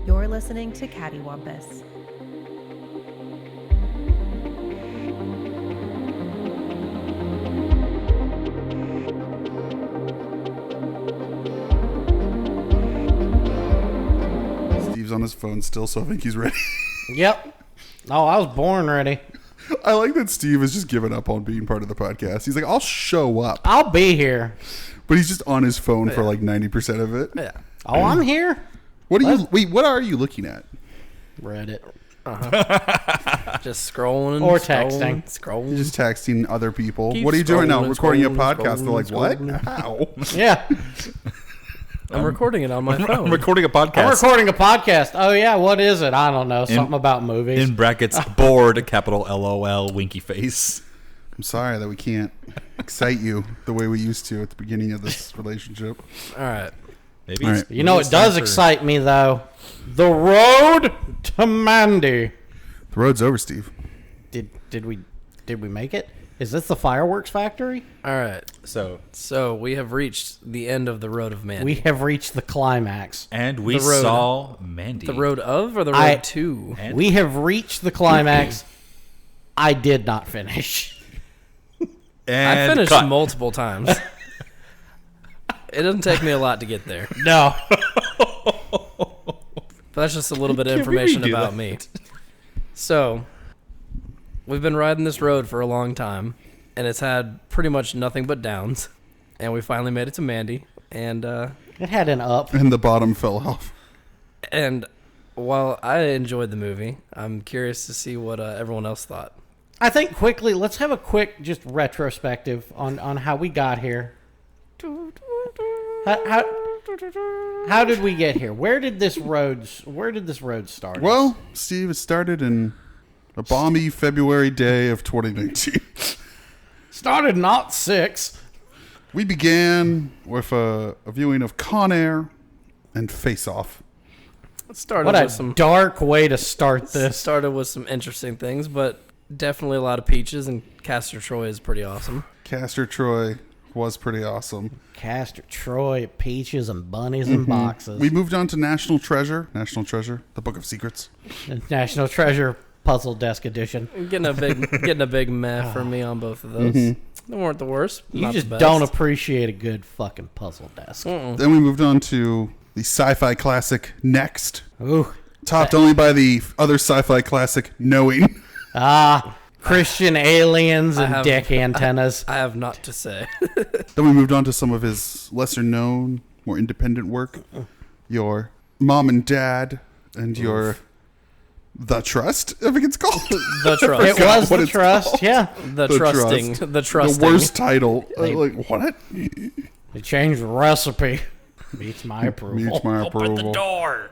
You're listening to Cattywampus. Steve's on his phone still, so I think he's ready. Yep. Oh, I was born ready. I like that Steve has just given up on being part of the podcast. He's like, I'll show up. I'll be here. But he's just on his phone for like 90% of it. Yeah. Oh, I'm here. What are you looking at? Reddit. Just scrolling. Or texting. Scrolling. You're just texting other people. Keep What are you doing now? scrolling, Recording a scrolling, podcast. They're like, scrolling, what? How? Yeah. I'm recording it on my phone. I'm recording a podcast. I'm recording a podcast. Oh, yeah. What is it? I don't know. Something about movies. In brackets, bored, capital LOL, winky face. I'm sorry that we can't excite you the way we used to at the beginning of this relationship. All right. Maybe. All right. You know what does excite me, though? The road to Mandy. The road's over, Steve. Did we make it? Is this the fireworks factory? All right. So we have reached the end of the road of Mandy. We have reached the climax. and we The road. saw Mandy. The road of or the road to? And We have reached the climax. I did not finish. and I finished cut. multiple times. It doesn't take me a lot to get there. No. But that's just a little bit of Can't really information do about that. me. So, we've been riding this road for a long time, and it's had pretty much nothing but downs. And we finally made it to Mandy, and It had an up. And the bottom fell off. while I enjoyed the movie, I'm curious to see what everyone else thought. I think quickly, let's have a quick just retrospective on how we got here. How did we get here? Where did this road start? Well, Steve, it started in a balmy February day of 2019. started not 6. We began with a viewing of Con Air and Face Off. It started What a with some dark way to start this. started with some interesting things, but definitely a lot of peaches, and Castor Troy is pretty awesome. Castor Troy was pretty awesome. Castor Troy, peaches and bunnies and boxes. We moved on to National Treasure, the Book of Secrets. National Treasure Puzzle Desk Edition. Getting a big meh for me on both of those. They weren't the worst. You not just the best. don't appreciate a good fucking puzzle desk. Then we moved on to the sci-fi classic Next, Ooh. topped only by the other sci-fi classic Knowing. Christian aliens and have- dick antennas. I have not to say. Then we moved on to some of his lesser-known, more independent work. Your Mom and Dad and your The Trust, I think it's called. The trust. It was what the it's trust, called. yeah. The The trusting. Trust. The trusting. The worst title. Like, what? They changed the recipe. Meets my approval. Meets my approval. door.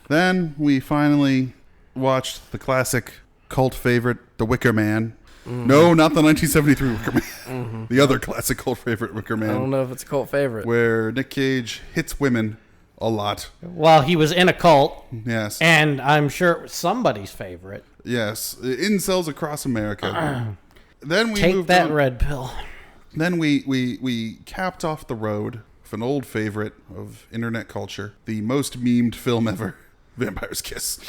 Then we finally watched the classic cult favorite, The Wicker Man. No, not the 1973 Wicker Man. The other classic cult favorite, Wicker I don't Man, know if it's a cult favorite. where Nick Cage hits women a lot. Well, he was in a cult, Yes. and I'm sure it was somebody's favorite. Yes. Incels across America. Then we Take moved that on. red pill. Then we capped off the road with an old favorite of internet culture, the most memed film ever, Vampire's Kiss.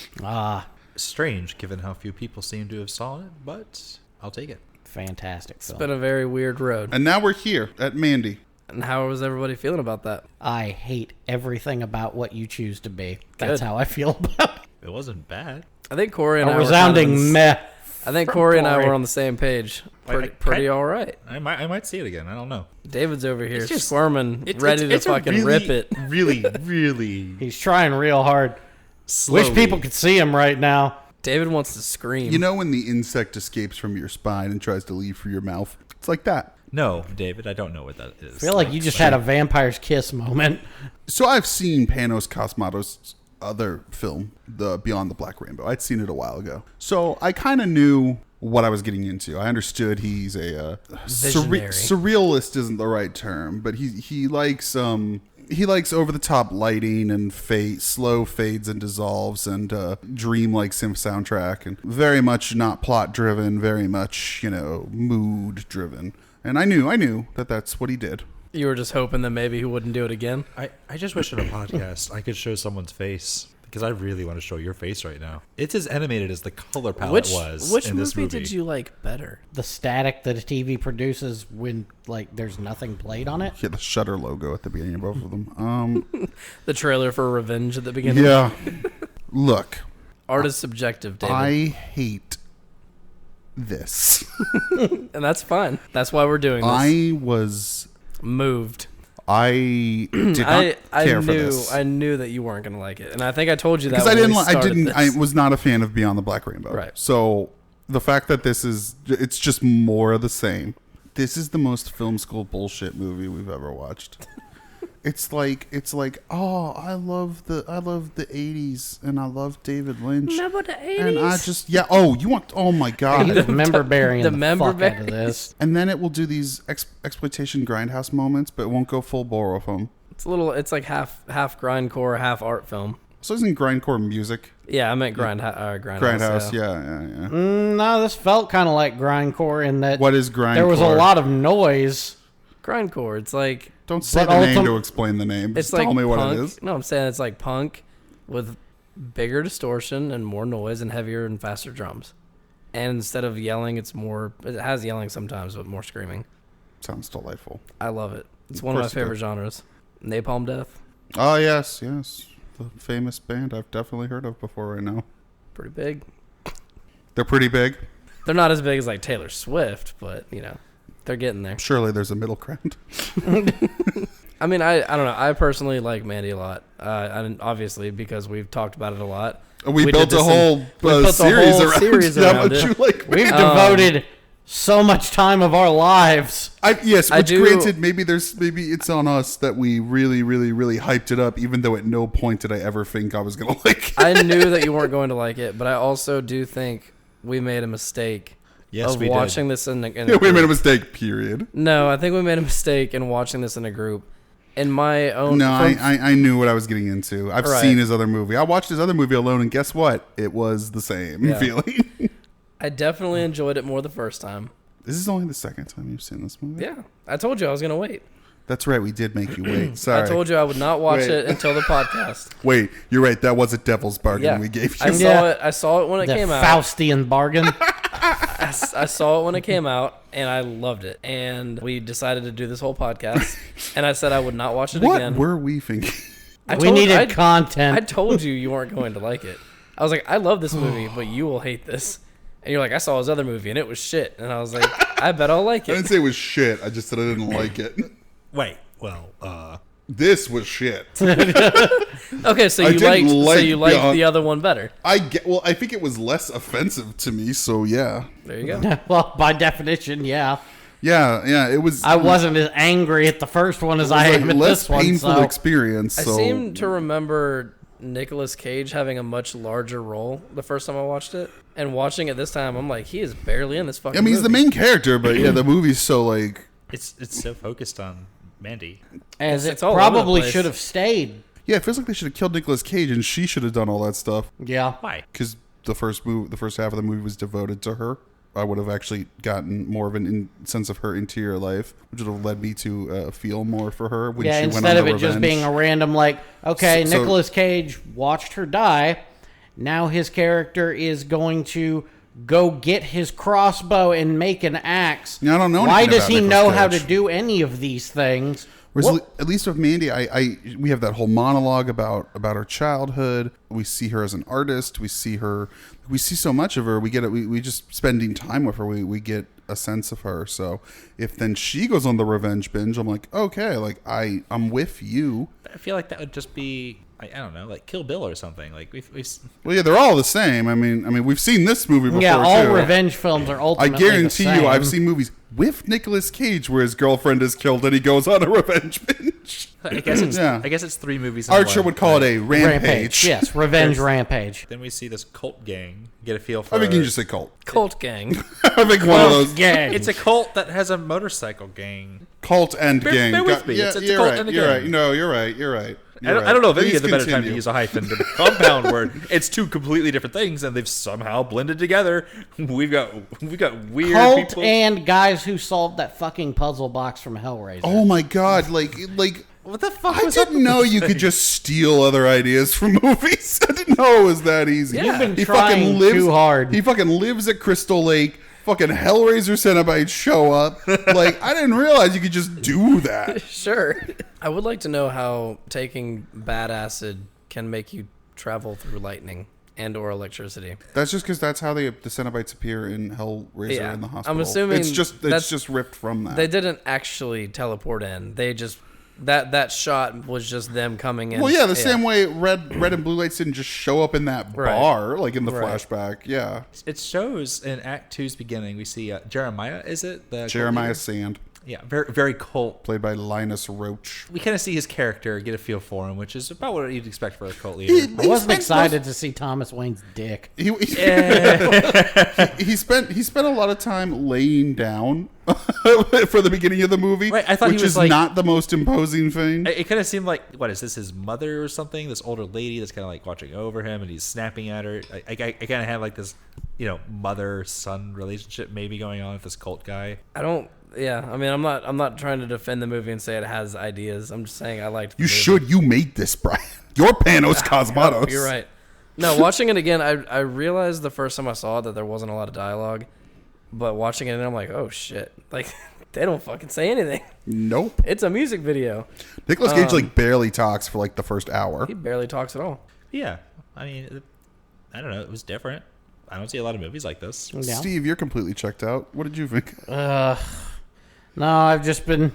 Strange, given how few people seem to have saw it, but I'll take it. Fantastic It's film. been a very weird road. And now we're here at Mandy. And how was everybody feeling about that? I hate everything about what you choose to be. That's Good. how I feel about it. It wasn't bad. I think Corey and A I resounding were kind of meh. I think from Corey and I Corey. were on the same page. Pretty, I- pretty all right. I might see it again. I don't know. David's over here It's just- squirming, ready to it's a fucking rip it. Really He's trying real hard. slowly. Wish people could see him right now. David wants to scream. You know when the insect escapes from your spine and tries to leave through your mouth? It's like that. No, David, I don't know what that is. I feel like you just had a vampire's kiss moment. So I've seen Panos Cosmatos' other film, The Beyond the Black Rainbow. I'd seen it a while ago. So I kind of knew what I was getting into. I understood he's a Visionary. surrealist isn't the right term, but he likes over the top lighting and slow fades and dissolves and dream-like synth soundtrack, and very much not plot driven, very much mood driven. And I knew that that's what he did. You were just hoping that maybe he wouldn't do it again. I just wish in a podcast I could show someone's face the because I really want to show your face right now. It's as animated as the color palette Which was which in this movie movie. did you like better? The static that a TV produces when like there's nothing played on it. Yeah, the Shutter logo at the beginning of both of them. The trailer for Revenge at the beginning. Yeah. Look, Art is subjective, David, I hate this. and that's fine. That's why we're doing this. I was. Moved. I did not I care for knew this. I knew that you weren't gonna like it, and I think I told you that Because when I didn't. we I started didn't. this. I was not a fan of Beyond the Black Rainbow. Right. So the fact that this is, it's just more of the same. This is the most film school bullshit movie we've ever watched. It's like, oh, I love the 80s and I love David Lynch. Remember the 80s? And I just, yeah. Oh, you want? Oh my god. The member burying the the, member fuck out of this. And then it will do these exploitation grindhouse moments, but it won't go full bore of them. It's a little. It's like half grindcore, half art film. So isn't grindcore music? Yeah, I meant grindhouse. Grindhouse, yeah. No, this felt kind of like grindcore in that What is grindcore? there was a lot of noise. Grindcore. It's like Don't say But the name ultim- to explain the name. it's Just like tell me what punk. it is. No, I'm saying it's like punk with bigger distortion and more noise and heavier and faster drums. And instead of yelling, it's more. It has yelling sometimes, but more screaming. Sounds delightful. I love it. It's Of one of my course it favorite does. genres. Napalm Death. Oh, yes. The famous band I've definitely heard of before right now. Pretty big. They're pretty big. They're not as big as like Taylor Swift, but you know, they're getting there. Surely there's a middle ground. I mean, I don't know. I personally like Mandy a lot. And obviously because we've talked about it a lot. We did built a this whole we built the series whole around series how around much it. you like. We've Mandy. devoted so much time of our lives. Yes, I which do- granted, maybe it's on us that we really, really, really hyped it up, even though at no point did I ever think I was gonna like it. I knew that you weren't going to like it, but I also do think we made a mistake Yes, of we watching did. this in a Yeah, we group. made a mistake. Period. No, I think we made a mistake in watching this in a group. In my own... No, from- I knew what I was getting into. I've Right. seen his other movie. I watched his other movie alone, and guess what? It was the same Yeah. feeling. I definitely enjoyed it more the first time. This is only the second time you've seen this movie. Yeah. I told you I was going to wait. That's right. We did make you wait. Sorry. I told you I would not watch Wait. it until the podcast. Wait, you're right. That was a devil's bargain Yeah. we gave I you. saw it. I saw it when it The came out. Faustian bargain. I saw it when it came out, and I loved it. And we decided to do this whole podcast, and I said I would not watch it What again. were we thinking? I We told- needed I content. told you weren't going to like it. I was like, I love this movie, but you will hate this. And you're like, I saw his other movie, and it was shit. And I was like, I bet I'll like I didn't it. say it was shit. I just said I didn't like it. Wait, well, This was shit. Okay, so I you didn't like liked Beyond- the other one better. I think it was less offensive to me. So yeah, There you go. Well, by definition, yeah. yeah. It was. I wasn't as angry at the first one as I It was am a at less this one. painful So. experience. I So seem to remember Nicolas Cage having a much larger role the first time I watched it. And watching it this time, I'm like, he is barely in this fucking I mean, he's the movie. main character, but yeah, the movie's so like. it's so focused on Mandy. As It's it all over the probably place. should have stayed. Yeah, it feels like they should have killed Nicolas Cage, and she should have done all that stuff. Yeah. Why? Because the first half of the movie was devoted to her. I would have actually gotten more of an sense of her interior life, which would have led me to feel more for her when Yeah, she went instead on of the it just revenge. being a random, like, okay, So- Nicolas Cage watched her die. Now his character is going to go get his crossbow and make an axe. Yeah, I don't know Why anything does about he Nicolas know how to Cage. do any of these things? Whereas at least with Mandy, we have that whole monologue about her childhood. We see her as an artist. We see so much of her. We just spending time with her. We get a sense of her. So if then she goes on the revenge binge, I'm like, okay, like I'm with you. I feel like that would just be, I don't know, like Kill Bill or something. Like we've Well, yeah, they're all the same. I mean, we've seen this movie before. Yeah, all too. revenge films are I ultimately guarantee the you, same. I've seen movies with Nicolas Cage where his girlfriend is killed and he goes on a revenge binge. I guess it's Yeah. I guess it's 3 movies. In Archer one, would call right? it a rampage. Yes, revenge There's- rampage. Then we see this cult gang. Get a feel for. I think you can just say cult. Cult gang. I think one of those Gang. It's a cult that has a motorcycle gang. cult and gang. bear with Got- me. Yeah, It's a you're cult right. and a You're gang. right. No, you're right. You're right. I don't know if any Please of the better time to continue. use a hyphen, but a compound word. It's 2 completely different things, and they've somehow blended together. We've got weird Cult people. and guys who solved that fucking puzzle box from Hellraiser. Oh my god! Like What the fuck? I didn't know you could just steal other ideas from movies. I didn't know it was that easy. You've been trying too hard. He fucking lives at Crystal Lake. Fucking Hellraiser Cenobites show up. Like, I didn't realize you could just do that. Sure. I would like to know how taking bad acid can make you travel through lightning and or electricity. That's just because that's how the Cenobites appear in Hellraiser in the hospital. I'm assuming it's just ripped from that. They didn't actually teleport in. They just that shot was just them coming in. Well, yeah, the same way red and blue lights didn't just show up in that bar, like in the Right. flashback. Yeah, It shows in Act 2's beginning, we see Jeremiah, is it? The Jeremiah Sand, Yeah, very, very cult. played by Linus Roach. We kind of see his character, get a feel for him, which is about what you'd expect for a cult leader. I wasn't excited to see Thomas Wayne's dick. He spent a lot of time laying down for the beginning of the movie, Right, I thought he which was is like- not the most imposing thing. It kind of seemed like, what is this, his mother or something? This older lady that's kind of like watching over him, and he's snapping at her. I kind of have like this, mother-son relationship maybe going on with this cult guy. I don't. Yeah, I mean, I'm not trying to defend the movie and say it has ideas. I'm just saying I liked. The You movie. should. You made this, Brian. You're Panos Cosmatos. You're right. No, watching it again, I realized the first time I saw it that there wasn't a lot of dialogue, but watching it, I'm like, oh shit, like they don't fucking say anything. Nope. It's a music video. Nicolas Cage like barely talks for like the first hour. He barely talks at all. Yeah, I mean, I don't know. It was different. I don't see a lot of movies like this. Yeah. Steve, you're completely checked out. What did you think? No, I've just been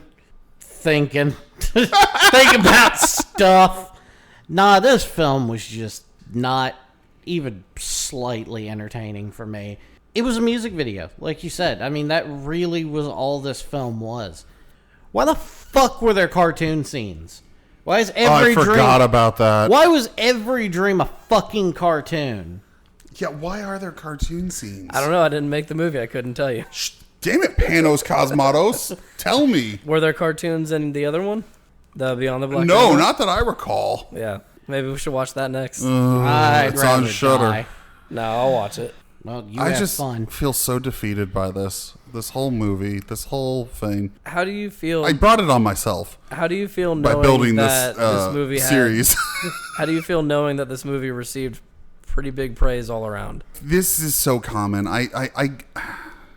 thinking about stuff. Nah, this film was just not even slightly entertaining for me. It was a music video, like you said. I mean, that really was all this film was. Why the fuck were there cartoon scenes? Why is every I forgot dream? about that. Why was every dream a fucking cartoon? Yeah, why are there cartoon scenes? I don't know. I didn't make the movie. I couldn't tell you. Damn it, Panos Cosmatos. Tell me. Were there cartoons in the other one? The Beyond the Black? No, Rainbow? not that I recall. Yeah, maybe we should watch that next. I'd it's on rather Shudder. die. No, I'll watch it. Well, you I have just fun. feel so defeated by this whole movie, this whole thing. How do you feel? I brought it on myself How do you feel by knowing building that this movie series. How do you feel knowing that this movie received pretty big praise all around? This is so common. I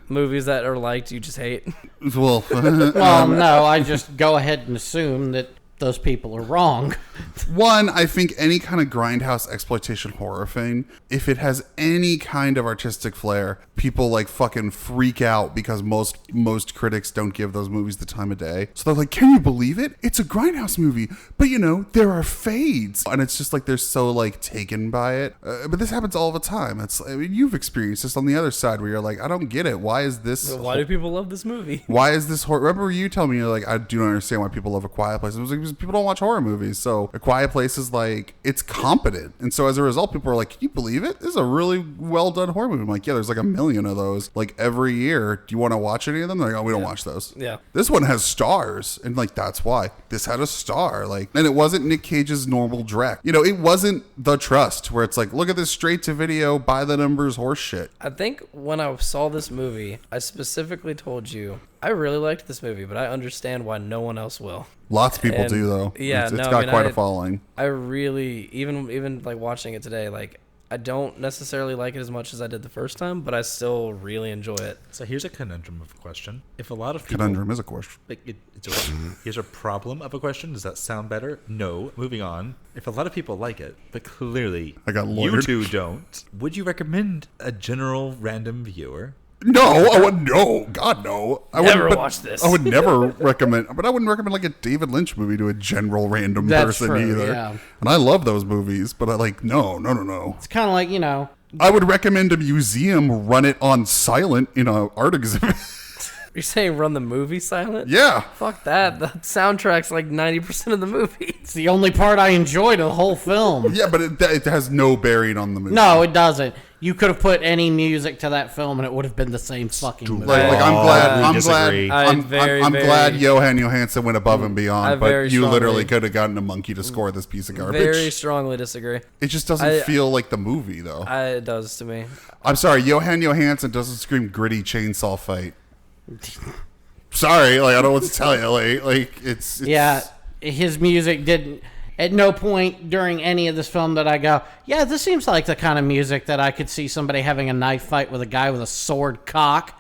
Movies that are liked, you just hate. well, Well, no, I just go ahead and assume that those people are wrong. one, I think any kind of grindhouse exploitation horror thing, if it has any kind of artistic flair, people like fucking freak out because most critics don't give those movies the time of day. So they're like, can you believe it? It's a grindhouse movie, but there are fades, and it's just like they're so like taken by it. But this happens all the time. You've experienced this on the other side where you're like, I don't get it. Why is this? Why do people love this movie? Why is this horror? Remember you telling me, you're like, I do not understand why people love A Quiet Place. It was like, because people don't watch horror movies. So A Quiet Place is like, it's competent. And so as a result, people are like, can you believe it? This is a really well done horror movie. I'm like, yeah, there's like a million of those like every year. Do you want to watch any of them? They're like, oh, we don't watch those. Yeah. This one has stars. And like, that's why this had a star. Like, and it wasn't Nick Cage's normal Drek. It wasn't The Trust where it's like, look at this straight to video, by the numbers horse shit. I think when I saw this movie, I specifically told you I really liked this movie, but I understand why no one else will. Lots of people And, do though. yeah, it's no, got I mean, quite a following. I really, even like watching it today, like I don't necessarily like it as much as I did the first time, but I still really enjoy it. So here's a conundrum of a question. If a lot of people... Conundrum is a question. Here's a problem of a question. Does that sound better? No. Moving on. If a lot of people like it, but clearly I got you lawyered. two don't, would you recommend a general random viewer? No, I would no. God no. I Never wouldn't- watch this. I would never recommend, but I wouldn't recommend like a David Lynch movie to a general random That's person true, either. yeah. And I love those movies, but I like no. It's kind of like, I would recommend a museum run it on silent in a art exhibit. You're saying run the movie silent? Yeah. Fuck that. The soundtrack's like 90% of the movie. it's the only part I enjoyed of the whole film. Yeah, but it has no bearing on the movie. No, it doesn't. You could have put any music to that film and it would have been the same fucking movie. Like I'm disagree. glad I'm glad Johan Johansson went above and I beyond, but very you literally strongly- could have gotten a monkey to score this piece of garbage. Very strongly disagree. It just doesn't feel like the movie though. It does to me. I'm sorry, Johan Johansson doesn't scream gritty chainsaw fight. Sorry, like I don't know what to tell you. Like it's Yeah, his music didn't. At no point during any of this film did I go, yeah, this seems like the kind of music that I could see somebody having a knife fight with a guy with a sword cock.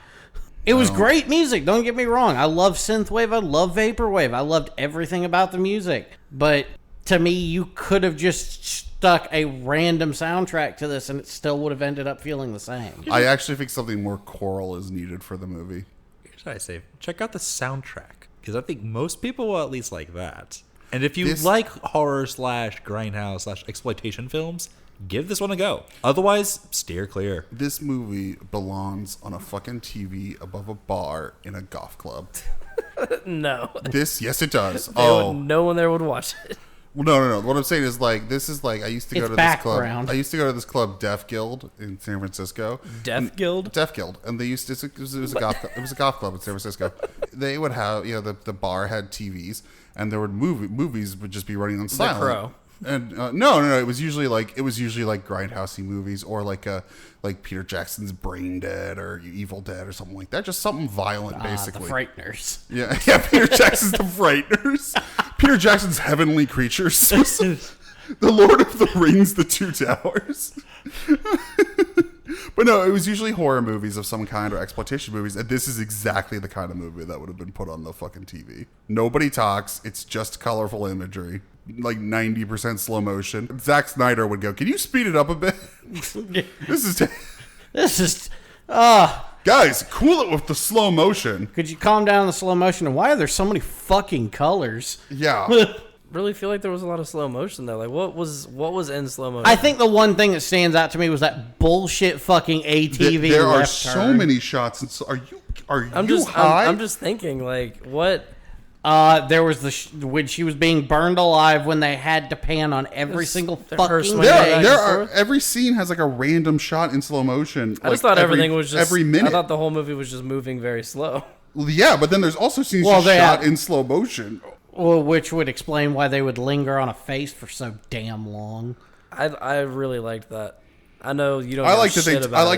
It was great music, don't get me wrong. I love synthwave, I love vaporwave, I loved everything about the music. But to me, you could have just stuck a random soundtrack to this and it still would have ended up feeling the same. I actually think something more choral is needed for the movie. Here's what I say: check out the soundtrack, because I think most people will at least like that. And if you like horror / grindhouse / exploitation films, give this one a go. Otherwise, steer clear. This movie belongs on a fucking TV above a bar in a golf club. No. Yes, it does. No one there would watch it. Well, no. What I'm saying is this is like I used to go It's to background. this club. I used to go to this club, Deaf Guild, in San Francisco. Deaf Guild? Deaf Guild, and they used to. It was a golf club in San Francisco. They would have the bar had TVs, and there would movies would just be running on silent. The Crow. And no, it was usually like grindhousey movies or like Peter Jackson's Brain Dead or Evil Dead or something like that. Just something violent, basically. The Frighteners. Yeah, Peter Jackson's The Frighteners. Peter Jackson's Heavenly Creatures. The Lord of the Rings, The Two Towers. But no, it was usually horror movies of some kind or exploitation movies, and this is exactly the kind of movie that would have been put on the fucking TV. Nobody talks. It's just colorful imagery. Like 90% slow motion. Zack Snyder would go, can you speed it up a bit? This is... Guys, cool it with the slow motion. Could you calm down the slow motion? And why are there so many fucking colors? Yeah. Really feel like there was a lot of slow motion though. Like what was in slow motion? I think the one thing that stands out to me was that bullshit fucking ATV. There are left so turn. many shots. And are you high? high? I'm just thinking like what. There was when she was being burned alive when they had to pan on every single her fucking swinging thing. back and forth? Every scene has like a random shot in slow motion. I just thought everything was just every minute. I thought the whole movie was just moving very slow. Well, yeah, but then there's also scenes shot in slow motion. Well, which would explain why they would linger on a face for so damn long. I really liked that. I know you don't. I like that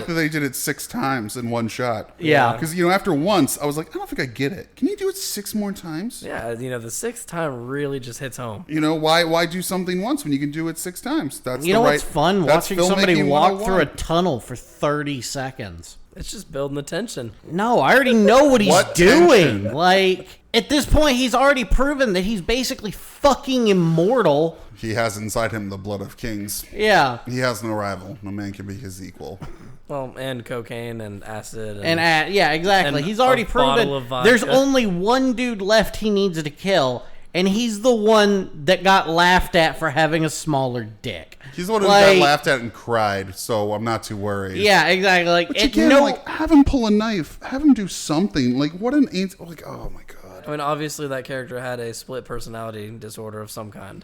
that they did it 6 times in one shot. Yeah. Because after once I was like, I don't think I get it. Can you do it 6 more times? Yeah, the 6th time really just hits home. Why do something once when you can do it 6 times? That's What's fun? that's Watching somebody filmmaking walk 101. through a tunnel for 30 seconds. It's just building the tension. No, I already know what he's What doing. tension? Like, at this point, he's already proven that he's basically fucking immortal. He has inside him the blood of kings. Yeah. He has no rival. No man can be his equal. Well, and cocaine and acid. Yeah, exactly. and He's already a bottle proven of vodka. there's only one dude left he needs to kill, and he's the one that got laughed at for having a smaller dick. He's the one who got laughed at and cried, so I'm not too worried. Yeah, exactly. Like, But again, have him pull a knife. Have him do something. Like, what an angel. Like, oh my god. I mean, obviously that character had a split personality disorder of some kind.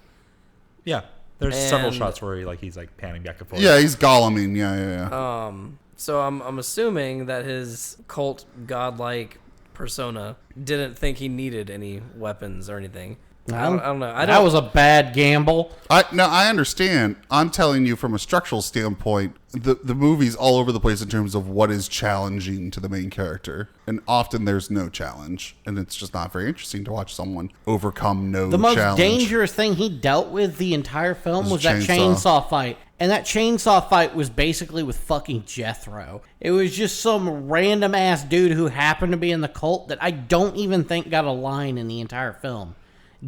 Yeah, there's several And- shots where he's like panning back and forth. Yeah, he's Golluming. Yeah. So I'm assuming that his cult godlike persona didn't think he needed any weapons or anything. I don't know. That was a bad gamble. I understand. I'm telling you from a structural standpoint, the movie's all over the place in terms of what is challenging to the main character. And often there's no challenge. And it's just not very interesting to watch someone overcome no challenge. The most dangerous thing he dealt with the entire film was that chainsaw fight. And that chainsaw fight was basically with fucking Jethro. It was just some random ass dude who happened to be in the cult that I don't even think got a line in the entire film.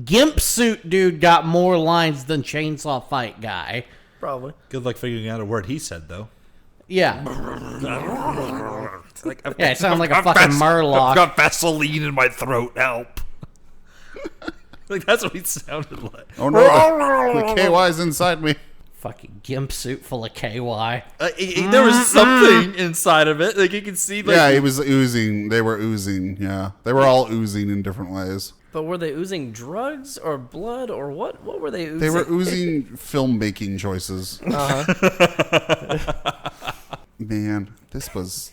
Gimp suit dude got more lines than chainsaw fight guy. probably. Good luck figuring out a word he said, though. Yeah. Yeah, it sounded like a fucking I've Murloc. got Vaseline in my throat. Help. Like, that's what he sounded like. Oh no, the KY's inside me. Fucking gimp suit full of KY. There was something inside of it. Like, you can see, like... Yeah, it was oozing. They were oozing, yeah. They were all oozing in different ways. But were they oozing drugs or blood or what? What were they oozing? They were oozing filmmaking choices. Man, this was...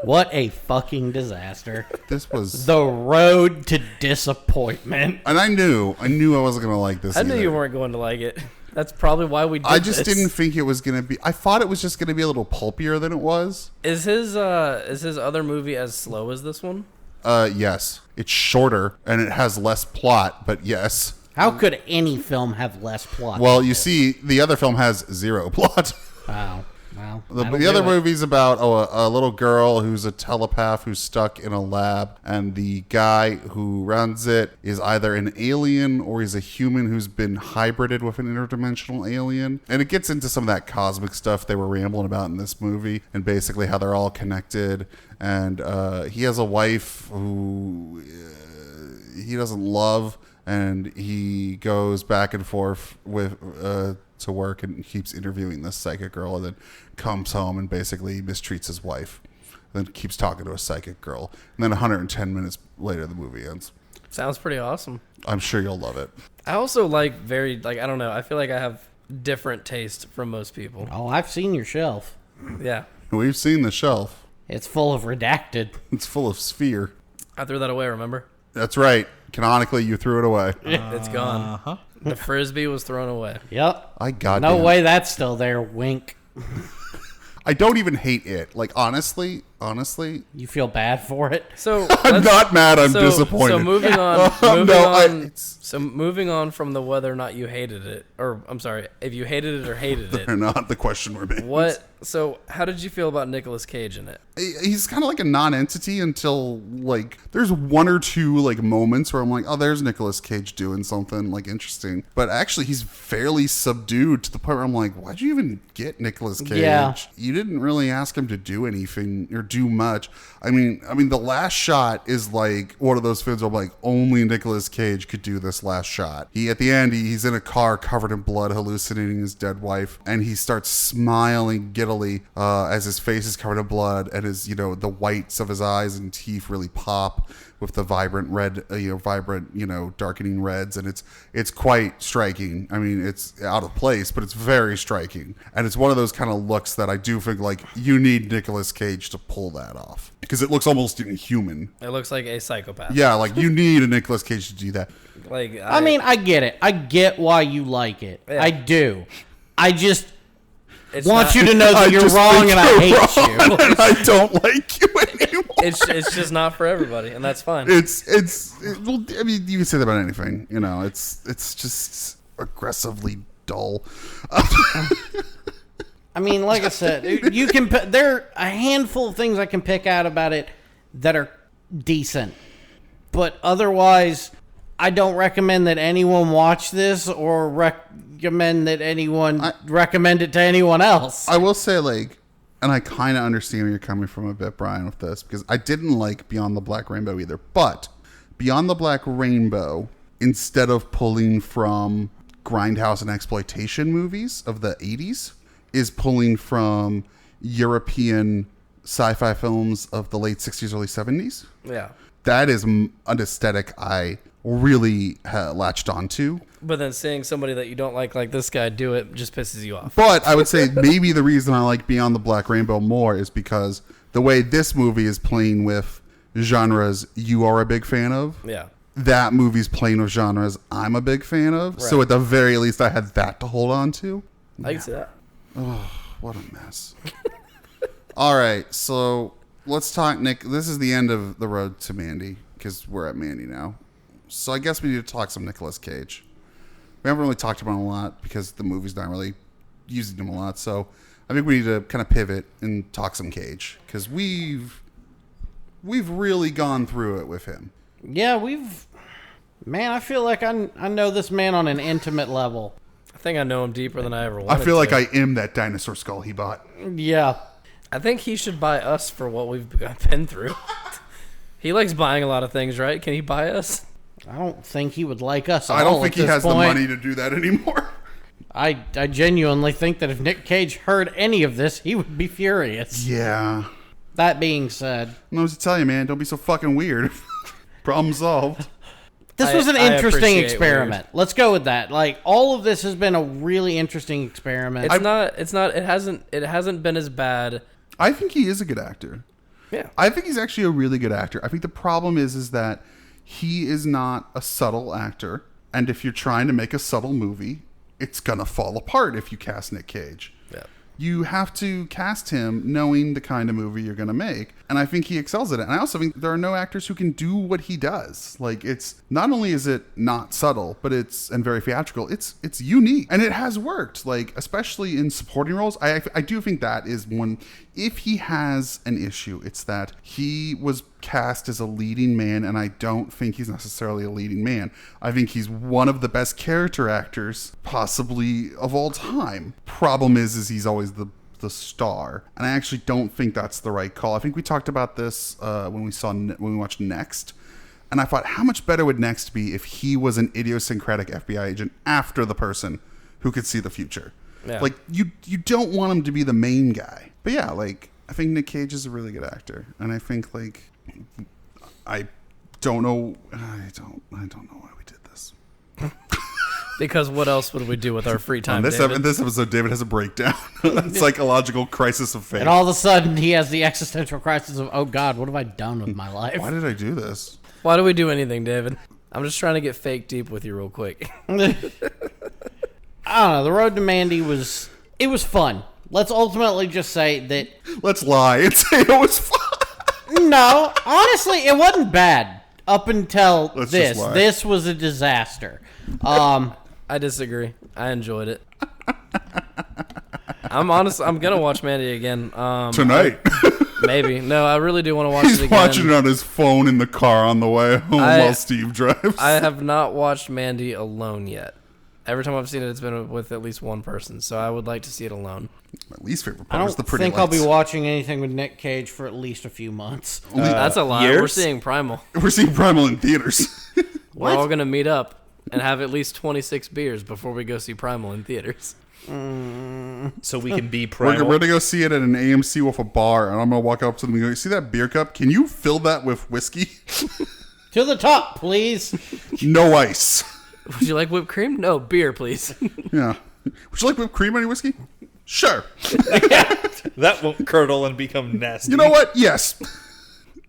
What a fucking disaster. This was... The road to disappointment. And I knew I wasn't going to like this I knew either. you weren't going to like it. That's probably why we did I just this. didn't think it was going to be... I thought it was just going to be a little pulpier than it was. Is his other movie as slow as this one? Yes. It's shorter, and it has less plot, but yes. How could any film have less plot? Well, than you this? see, the other film has zero plot. Wow. Well, The other movie's about a little girl who's a telepath who's stuck in a lab, and the guy who runs it is either an alien or he's a human who's been hybrided with an interdimensional alien. And it gets into some of that cosmic stuff they were rambling about in this movie, and basically how they're all connected. And he has a wife who he doesn't love, and he goes back and forth with to work and keeps interviewing this psychic girl, and then comes home and basically mistreats his wife, then keeps talking to a psychic girl, and then 110 minutes later the movie ends. Sounds pretty awesome. I'm sure you'll love it. I also like I don't know. I feel like I have different taste from most people. Oh, I've seen your shelf. Yeah. We've seen the shelf. It's full of redacted. It's full of sphere. I threw that away, remember? That's right. Canonically, you threw it away. It's gone. Uh-huh. The frisbee was thrown away. Yep. I got No way that's still there. Wink. I don't even hate it. Like, honestly, You feel bad for it? So I'm not mad. I'm disappointed. So moving on. Moving on from the whether or not you hated it, or I'm sorry, if you hated it or hated it. Or not, the question remains. What? So how did you feel about Nicolas Cage in it? He's kind of like a non-entity until, like, there's one or two, like, moments where I'm like, oh, there's Nicolas Cage doing something, like, interesting. But actually, he's fairly subdued to the point where I'm like, why'd you even get Nicolas Cage? Yeah. You didn't really ask him to do anything or do much. I mean, the last shot is, like, one of those films where I'm like, only Nicolas Cage could do this last shot. At the end, he's in a car covered in blood, hallucinating his dead wife, and he starts smiling giddily as his face is covered in blood, and his, the whites of his eyes and teeth really pop with the vibrant red, darkening reds, and it's quite striking. I mean, it's out of place, but it's very striking, and it's one of those kind of looks that I do think, like, you need Nicolas Cage to pull that off, because it looks almost inhuman. It looks like a psychopath. Yeah, like, you need a Nicolas Cage to do that. Like I mean, I get it. I get why you like it. Yeah. I do. I just it's want not- you to know that you're just wrong think and I you're hate wrong, you. and I don't like you anymore. It's just not for everybody, and that's fine. Well, I mean, you can say that about anything. It's just aggressively dull. I mean, like I said, you can. There are a handful of things I can pick out about it that are decent, but otherwise, I don't recommend that anyone watch this or recommend that anyone recommend it to anyone else. I will say, like, and I kind of understand where you're coming from a bit, Brian, with this, because I didn't like Beyond the Black Rainbow either. But Beyond the Black Rainbow, instead of pulling from grindhouse and exploitation movies of the 80s, is pulling from European sci-fi films of the late 60s, early 70s. Yeah. That is an aesthetic I really latched onto. But then seeing somebody that you don't like this guy do it just pisses you off. But I would say maybe the reason I like Beyond the Black Rainbow more is because the way this movie is playing with genres you are a big fan of. Yeah. That movie's playing with genres I'm a big fan of. So Right. at the very least, I had that to hold on to. I can see that. Oh, what a mess. All right, so let's talk, Nick. This is the end of the road to Mandy, because we're at Mandy now. So I guess we need to talk some Nicolas Cage. We haven't really talked about him a lot because the movie's not really using him a lot. So I think we need to kind of pivot and talk some Cage, because we've really gone through it with him. Yeah, man, I feel like I know this man on an intimate level. I think I know him deeper than I ever wanted I feel like to. I am that dinosaur skull he bought. Yeah. I think he should buy us for what we've been through. He likes buying a lot of things, right? Can he buy us? I don't think he would like us at I all don't think at he this has the point. money to do that anymore. I genuinely think that if Nick Cage heard any of this, he would be furious. Yeah. That being said, I was to tell you, man, don't be so fucking weird. Problem solved. this was an I interesting appreciate experiment. Let's go with that. Like, all of this has been a really interesting experiment. It hasn't been as bad. I think he is a good actor. Yeah. I think he's actually a really good actor. I think the problem is that he is not a subtle actor. And if you're trying to make a subtle movie, it's going to fall apart if you cast Nick Cage. Yeah. You have to cast him knowing the kind of movie you're going to make. And I think he excels at it. And I also think there are no actors who can do what he does. Like, it's not only is it not subtle, but it's and very theatrical. It's unique, and it has worked. Like, especially in supporting roles, I do think that is one. If he has an issue, it's that he was cast as a leading man, and I don't think he's necessarily a leading man. I think he's one of the best character actors, possibly of all time. Problem is he's always the star, and I actually don't think that's the right call. I think we talked about this when we watched Next, and I thought, how much better would Next be if he was an idiosyncratic FBI agent after the person who could see the future? Yeah. Like, you don't want him to be the main guy. But yeah, like, I think Nick Cage is a really good actor, and I think, like, I don't know why we did this. Because what else would we do with our free time, This David? episode, David has a breakdown. Psychological crisis of faith. And all of a sudden, he has the existential crisis of, oh God, what have I done with my life? Why did I do this? Why do we do anything, David? I'm just trying to get fake deep with you real quick. I don't know. The road to Mandy was fun. Let's ultimately just say that. Let's lie and say it was fun. No, honestly, it wasn't bad up until Let's this. just lie. This was a disaster. I disagree. I enjoyed it. I'm gonna watch Mandy again. Tonight. Maybe. No, I really do want to watch He's it again. watching it on his phone in the car on the way home while Steve drives. I have not watched Mandy alone yet. Every time I've seen it, it's been with at least one person, so I would like to see it alone. My least favorite I part don't is the pretty think lights. I'll be watching anything with Nick Cage for at least a few months. That's a lie. years? We're seeing Primal. We're seeing Primal in theaters. We're all going to meet up and have at least 26 beers before we go see Primal in theaters. So we can be We're primal. going to go see it at an AMC with a bar, and I'm going to walk up to them and go, see that beer cup? Can you fill that with whiskey? To the top, please. No ice. Would you like whipped cream? No, beer, please. Yeah. Would you like whipped cream on your whiskey? Sure. That won't curdle and become nasty. You know what? Yes.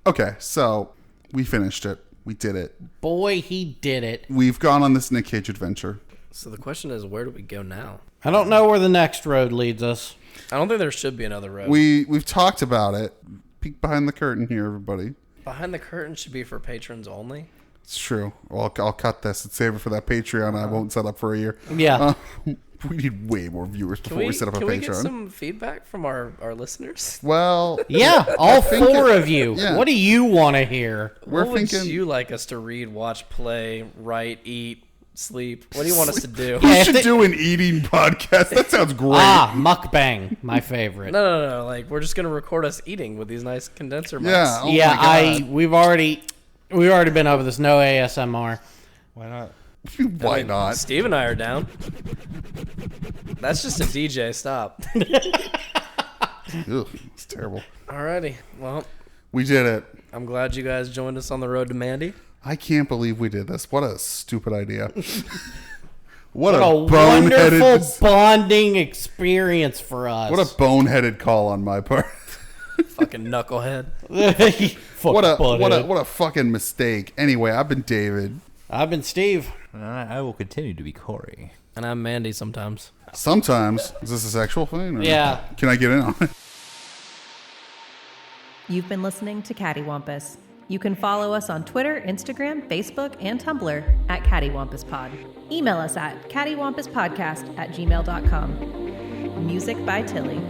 Okay, so we finished it. We did it. Boy, he did it. We've gone on this Nick Cage adventure. So the question is, where do we go now? I don't know where the next road leads us. I don't think there should be another road. We've talked about it. Peek behind the curtain here, everybody. Behind the curtain should be for patrons only. It's true. Well, I'll cut this and save it for that Patreon I won't set up for a year. Yeah. We need way more viewers before we set up a Can we get Patreon. some feedback from our listeners? Well, Yeah, all four of you. yeah. What do you want to hear? we're What would thinking you like us to read, watch, play, write, eat, sleep? What do you want us to do? we Yeah, should if do an eating podcast. That sounds great. Mukbang, my favorite. No. Like, we're just going to record us eating with these nice condenser mics. Yeah. Oh Yeah, my God. we've already been over this. No ASMR. Why not? Why not? Steve and I are down. That's just a DJ. Stop. Ugh, it's terrible. Alrighty. Well, We did it. I'm glad you guys joined us on the road to Mandy. I can't believe we did this. What a stupid idea. What What a a boneheaded. wonderful bonding experience for us. What a boneheaded call on my part. Fucking knucklehead. What a fucking mistake. Anyway, I've been David. I've been Steve. And I will continue to be Corey. And I'm Mandy sometimes. Sometimes. Is this a sexual thing? Or Yeah. Can I get in on it? You've been listening to Cattywampus. You can follow us on Twitter, Instagram, Facebook, and Tumblr at CattyWampusPod. Email us at cattywampuspodcast@gmail.com. Music by Tilly.